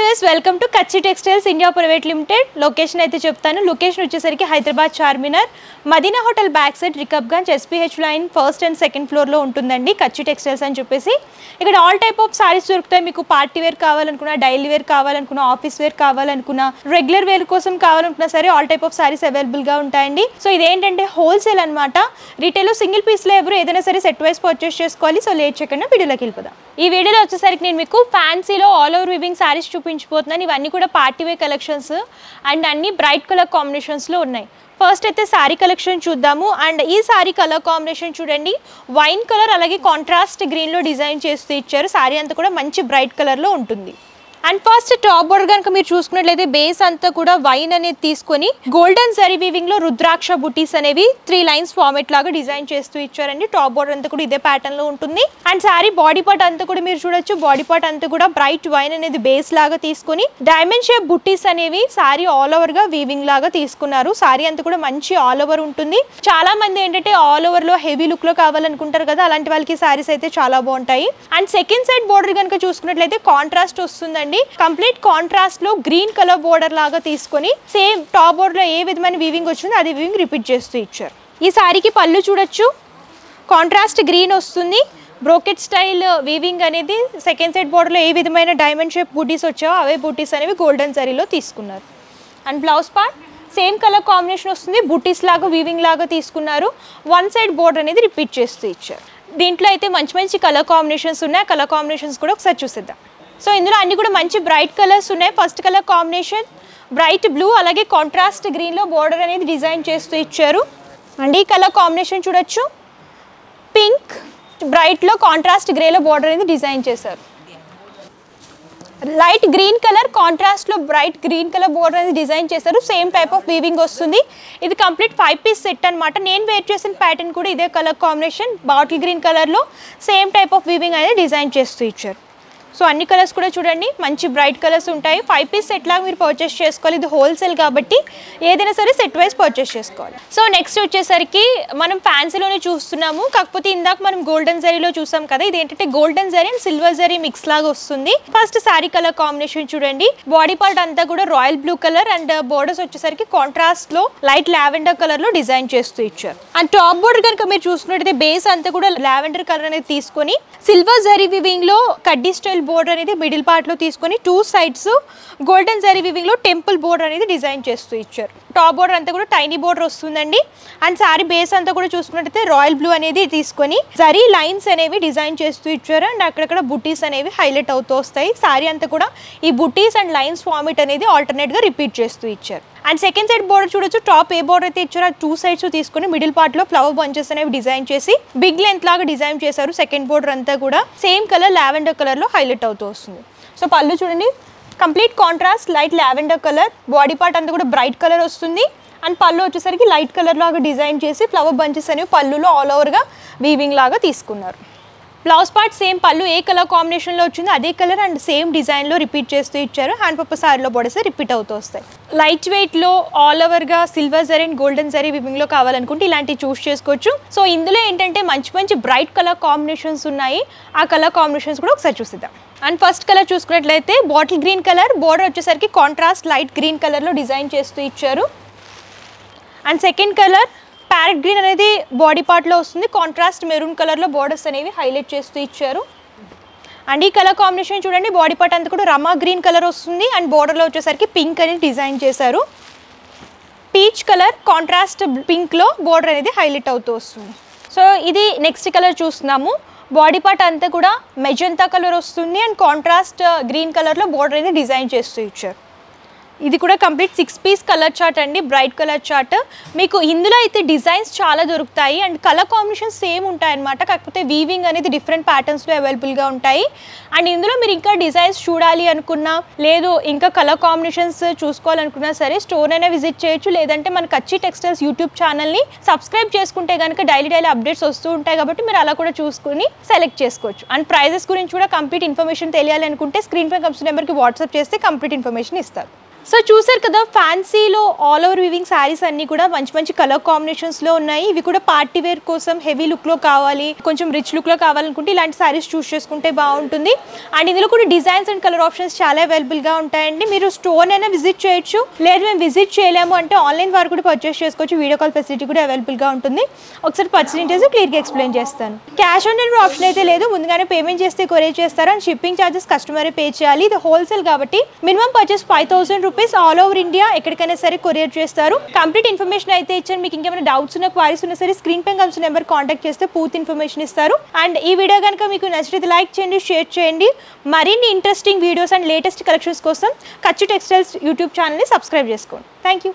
Viewers welcome to Kachchi textiles India private limited. Location అయితే చెప్తాను. Location వచ్చేసరికి Hyderabad Charminar Madina hotel back side Rikabganj SPH line first and second ఫ్లోర్లో ఉంటుందండి కచ్చి టెక్స్టైల్స్ అని చెప్పేసి. ఇక్కడ ఆల్ టైప్ ఆఫ్ సారీస్ దొరుకుతాయి. మీకు పార్టీ వేర్ కావాలనుకున్నా, డైలీ వేర్ కావాలనుకున్నా, ఆఫీస్ వేర్ కావాలనుకున్నా, రెగ్యులర్ వేర్ కోసం కావాలనుకున్నా సరే ఆల్ టైప్ ఆఫ్ సారీస్ అవైలబుల్గా ఉంటాయండి. సో ఇదేంటంటే హోల్సేల్ అనమాట. రీటైల్లో సింగిల్ పీస్లో ఎవరు ఏదైనా సరే సెట్ వైస్ పర్చేస్ చేసుకోవాలి. సో లేట్ చేయకుండా వీడియోలోకి వెళ్ళిపోదాం. ఈ వీడియోలో వచ్చేసరికి నేను మీకు ఫ్యాన్సీలో ఆల్ ఓవర్ వివింగ్ సారీస్ చూపించిపోతున్నాను. ఇవన్నీ కూడా పార్టీ వేర్ కలెక్షన్స్ అండ్ అన్ని బ్రైట్ కలర్ కాంబినేషన్స్లో ఉన్నాయి. ఫస్ట్ అయితే సారీ కలెక్షన్ చూద్దాము. అండ్ ఈ సారీ కలర్ కాంబినేషన్ చూడండి, వైన్ కలర్ అలాగే కాంట్రాస్ట్ గ్రీన్లో డిజైన్ చేస్తూ ఇచ్చారు. సారీ అంతా కూడా మంచి బ్రైట్ కలర్లో ఉంటుంది. అండ్ ఫస్ట్ టాప్ బోర్డర్ కనుక మీరు చూసుకున్నట్లయితే బేస్ అంతా కూడా వైన్ అనేది తీసుకొని గోల్డెన్ జరీ వీవింగ్ లో రుద్రాక్ష బుటీస్ అనేవి 3 లైన్స్ ఫార్మేట్ లాగా డిజైన్ చేస్తూ ఇచ్చారండి. టాప్ బోర్డర్ అంతా కూడా ఇదే ప్యాటర్న్ లో ఉంటుంది. అండ్ సారీ బాడీ పార్ట్ అంతా కూడా మీరు చూడొచ్చు, బాడీ పార్ట్ అంతా కూడా బ్రైట్ వైన్ అనేది బేస్ లాగా తీసుకొని డైమండ్ షేప్ బుటీస్ అనేవి సారీ ఆల్ ఓవర్ గా వీవింగ్ లాగా తీసుకున్నారు. సారీ అంతా కూడా మంచి ఆల్ ఓవర్ ఉంటుంది. చాలా మంది ఏంటంటే ఆల్ ఓవర్ లో హెవీ లుక్ లో కావాలనుకుంటారు కదా, అలాంటి వాళ్ళకి సారీస్ అయితే చాలా బాగుంటాయి. అండ్ సెకండ్ సైడ్ బోర్డర్ కనుక చూసుకున్నట్లయితే కాంట్రాస్ట్ వస్తుందండి. కంప్లీట్ కాంట్రాస్ట్ లో గ్రీన్ కలర్ బోర్డర్ లాగా తీసుకొని సేమ్ టాప్ బోర్డర్ లో ఏ విధమైన వీవింగ్ వచ్చిందో అది వీవింగ్ రిపీట్ చేస్తూ ఇచ్చారు. ఈ సారీకి పళ్ళు చూడొచ్చు, కాంట్రాస్ట్ గ్రీన్ వస్తుంది. బ్రోకెట్ స్టైల్ వీవింగ్ అనేది సెకండ్ సైడ్ బోర్డర్ లో ఏ విధమైన డైమండ్ షేప్ బూటీస్ వచ్చాయో అవే బూటీస్ అనేవి గోల్డెన్ జరీలో తీసుకున్నారు. And blouse part same colour combination వస్తుంది. బూటీస్ లాగా వీవింగ్ లాగా తీసుకున్నారు. వన్ సైడ్ బోర్డర్ అనేది రిపీట్ చేస్తూ ఇచ్చారు. దీంట్లో అయితే మంచి మంచి కలర్ కాంబినేషన్స్ ఉన్నాయి. ఆ కలర్ కాంబినేషన్స్ కూడా ఒకసారి చూసేద్దాం. సో ఇందులో అన్ని కూడా మంచి బ్రైట్ కలర్స్ ఉన్నాయి. First colour combination bright blue అలాగే కాంట్రాస్ట్ గ్రీన్లో బోర్డర్ అనేది డిజైన్ చేస్తూ ఇచ్చారు. అండ్ ఈ కలర్ కాంబినేషన్ చూడొచ్చు, పింక్ బ్రైట్లో కాంట్రాస్ట్ గ్రేలో బోర్డర్ అనేది డిజైన్ చేశారు. లైట్ గ్రీన్ కలర్ కాంట్రాస్ట్లో బ్రైట్ గ్రీన్ కలర్ బోర్డర్ అనేది డిజైన్ చేశారు. సేమ్ టైప్ ఆఫ్ వీవింగ్ వస్తుంది. ఇది కంప్లీట్ 5 పీస్ సెట్ అనమాట. నేను వేర్ చేసిన ప్యాటర్న్ కూడా ఇదే కలర్ కాంబినేషన్ బాటిల్ గ్రీన్ కలర్లో సేమ్ టైప్ ఆఫ్ వీవింగ్ అనేది డిజైన్ చేస్తూ ఇచ్చారు. సో అన్ని కలర్స్ కూడా చూడండి మంచి బ్రైట్ కలర్స్ ఉంటాయి. 5 పీస్ సెట్ లాగా మీరు పర్చేస్ చేసుకోవాలి. ఇది హోల్సేల్ కాబట్టి ఏదైనా సరే సెట్ వైజ్ పర్చేస్ చేసుకోవాలి. సో నెక్స్ట్ వచ్చేసరికి మనం ఫ్యాన్సీలోనే చూస్తున్నాము. కాకపోతే ఇందాక మనం గోల్డెన్ జరీలో చూసాం కదా, ఇది ఏంటంటే golden zari and silver zari mix లాగా వస్తుంది. ఫస్ట్ సారీ కలర్ కాంబినేషన్ చూడండి, బాడీ పార్ట్ అంతా కూడా royal blue colour and borders వచ్చేసరికి కాంట్రాస్ట్ లో లైట్ లావెండర్ కలర్ లో డిజైన్ చేస్తూ ఇచ్చారు. అండ్ టాప్ బోర్డర్ కనుక మీరు చూసుకున్నట్టయితే బేస్ అంతా కూడా లావెండర్ కలర్ అనేది తీసుకొని సిల్వర్ జరీ వివింగ్ లో కడ్డీ స్టైల్ బోర్డర్ అనేది మిడిల్ పార్ట్ లో తీసుకొని 2 సైడ్స్ గోల్డెన్ జరీ వీవింగ్ లో టెంపుల్ బోర్డర్ అనేది డిజైన్ చేస్తూ ఇచ్చారు. టాప్ బోర్డర్ అంతా కూడా టైనీ బోర్డర్ వస్తుందండి. అండ్ సారీ బేస్ అంతా కూడా చూసుకున్నట్టయితే రాయల్ బ్లూ అనేది తీసుకొని జరీ లైన్స్ అనేవి డిజైన్ చేస్తూ ఇచ్చారు. అండ్ అక్కడక్కడ బుటీస్ అనేవి హైలైట్ అవుతూ వస్తాయి. సారీ అంతా కూడా ఈ బుటీస్ అండ్ లైన్స్ ఫార్మేట్ అనేది ఆల్టర్నేట్ గా రిపీట్ చేస్తూ ఇచ్చారు. అండ్ సెకండ్ సైడ్ బోర్డర్ చూడొచ్చు, టాప్ ఏ బోర్డర్ అయితే ఇచ్చారో 2 సైడ్స్ తీసుకొని మిడిల్ పార్ట్ లో ఫ్లవర్ బంచెస్ అనేవి డిజైన్ చేసి బిగ్ లెంత్ లాగా డిజైన్ చేశారు. సెకండ్ బోర్డర్ అంతా కూడా సేమ్ కలర్ లావెండర్ కలర్ లో హైలైట్ అవుతూ వస్తుంది. సో పళ్ళు చూడండి complete contrast light lavender colour, body part అంతా కూడా బ్రైట్ కలర్ వస్తుంది. అండ్ పళ్ళు వచ్చేసరికి లైట్ కలర్ లాగా డిజైన్ చేసి ఫ్లవర్ బంచెస్ అనేవి పళ్ళులో ఆల్ ఓవర్ గా వీవింగ్ లాగా తీసుకున్నారు. బ్లౌజ్ పార్ట్ సేమ్ పళ్ళు ఏ కలర్ కాంబినేషన్లో వచ్చిందో అదే కలర్ అండ్ సేమ్ డిజైన్లో రిపీట్ చేస్తూ ఇచ్చారు. హ్యాండ్ పర్పస్ సారీలో బోర్డర్స్ రిపీట్ అవుతూ వస్తాయి. లైట్ వెయిట్లో ఆల్ ఓవర్గా silver zari and golden zari వివింగ్లో కావాలనుకుంటే ఇలాంటివి చూస్ చేసుకోవచ్చు. సో ఇందులో ఏంటంటే మంచి మంచి బ్రైట్ కలర్ కాంబినేషన్స్ ఉన్నాయి. ఆ కలర్ కాంబినేషన్స్ కూడా ఒకసారి చూసిద్దాం. అండ్ ఫస్ట్ కలర్ చూసుకున్నట్లయితే బాటిల్ గ్రీన్ కలర్, బోర్డర్ వచ్చేసరికి కాంట్రాస్ట్ లైట్ గ్రీన్ కలర్లో డిజైన్ చేస్తూ ఇచ్చారు. And second colour parrot green అనేది బాడీ పార్ట్లో వస్తుంది. కాంట్రాస్ట్ మెరూన్ కలర్లో బోర్డర్స్ అనేవి హైలైట్ చేస్తూ ఇచ్చారు. అండ్ ఈ కలర్ కాంబినేషన్ చూడండి, బాడీ పార్ట్ అంతా కూడా రమా గ్రీన్ కలర్ వస్తుంది. అండ్ బోర్డర్లో వచ్చేసరికి పింక్ అనేది డిజైన్ చేశారు. పీచ్ కలర్ కాంట్రాస్ట్ పింక్లో బోర్డర్ అనేది హైలైట్ అవుతూ వస్తుంది. సో ఇది నెక్స్ట్ కలర్ చూస్తున్నాము. బాడీ పార్ట్ అంతా కూడా మెజంతా కలర్ వస్తుంది. అండ్ కాంట్రాస్ట్ గ్రీన్ కలర్లో బోర్డర్ అనేది డిజైన్ చేస్తూ ఇచ్చారు. ఇది కూడా కంప్లీట్ 6 పీస్ కలర్ చార్ట్ అండి, బ్రైట్ కలర్ చార్ట్. మీకు ఇందులో అయితే డిజైన్స్ చాలా దొరుకుతాయి అండ్ కలర్ కాంబినేషన్ సేమ్ ఉంటాయి అన్నమాట. కాకపోతే వీవింగ్ అనేది డిఫరెంట్ ప్యాటర్న్స్లో అవైలబుల్గా ఉంటాయి. అండ్ ఇందులో మీరు ఇంకా డిజైన్స్ చూడాలి అనుకున్నా, లేదు ఇంకా కలర్ కాంబినేషన్స్ చూసుకోవాలనుకున్నా సరే స్టోర్ అయినా విజిట్ చేయొచ్చు. లేదంటే మన కచ్చి టెక్స్టైల్స్ యూట్యూబ్ ఛానల్ని సబ్స్క్రైబ్ చేసుకుంటే కనుక డైలీ అప్డేట్స్ వస్తూ ఉంటాయి కాబట్టి మీరు అలా కూడా చూసుకుని సెలెక్ట్ చేసుకోవచ్చు. అండ్ ప్రైజెస్ గురించి కూడా కంప్లీట్ ఇన్ఫర్మేషన్ తెలియాలి అనుకుంటే స్క్రీన్ పై కనిపిస్తున్న నెంబర్కి వాట్సాప్ చేస్తే కంప్లీట్ ఇన్ఫర్మేషన్ ఇస్తారు. సో చూసారు కదా, ఫ్యాన్సీలో ఆల్ ఓవర్ వీవింగ్ శారీస్ అన్ని కూడా మంచి మంచి కలర్ కాంబినేషన్స్లో ఉన్నాయి. ఇవి కూడా పార్టీ వేర్ కోసం హెవీ లుక్లో కావాలి, కొంచెం రిచ్ లుక్లో కావాలనుకుంటే ఇలాంటి శారీస్ చూస్ చేసుకుంటే బాగుంటుంది. అండ్ ఇందులో కూడా డిజైన్స్ అండ్ కలర్ ఆప్షన్స్ చాలా అవైలబుల్గా ఉంటాయండి. మీరు స్టోర్ అయినా విజిట్ చేయొచ్చు, లేదు మేము విజిట్ చేయలేము అంటే ఆన్లైన్ వారు కూడా పర్చేస్ చేసుకోవచ్చు. వీడియో కాల్ ఫెసిలిటీ కూడా అవైలబుల్గా ఉంటుంది. ఒకసారి పర్చేస్ క్లియర్గా ఎక్స్ప్లెయిన్ చేస్తాను. క్యాష్ ఆన్ డెలివరీ ఆప్షన్ అయితే లేదు, ముందుగానే పేమెంట్ చేస్తే కొరియర్ చేస్తారు. అండ్ షిప్పింగ్ ఛార్జెస్ కస్టమరే పే చేయాలి. ఇది హోల్సేల్ కాబట్టి minimum purchase 5000 rupees all over India ఎక్కడికైనా సరే కొరియర్ చేస్తారు. కంప్లీట్ ఇన్ఫర్మేషన్ అయితే ఇచ్చారు. మీకు ఇంకేమైనా డౌట్స్ ఉన్న క్వారీస్ ఉన్నా సరే స్క్రీన్ పై కనిపిస్తున్న నెంబర్ కాంటాక్ట్ చేస్తే పూర్తి ఇన్ఫర్మేషన్ ఇస్తారు. అండ్ ఈ వీడియో కనుక మీకు నచ్చితే లైక్ చేయండి, షేర్ చేయండి. మరిన్ని interesting videos and latest collections కోసం కచ్చు టెక్స్టైల్స్ యూట్యూబ్ ఛానల్ని సబ్స్క్రైబ్ చేసుకోండి. Thank you.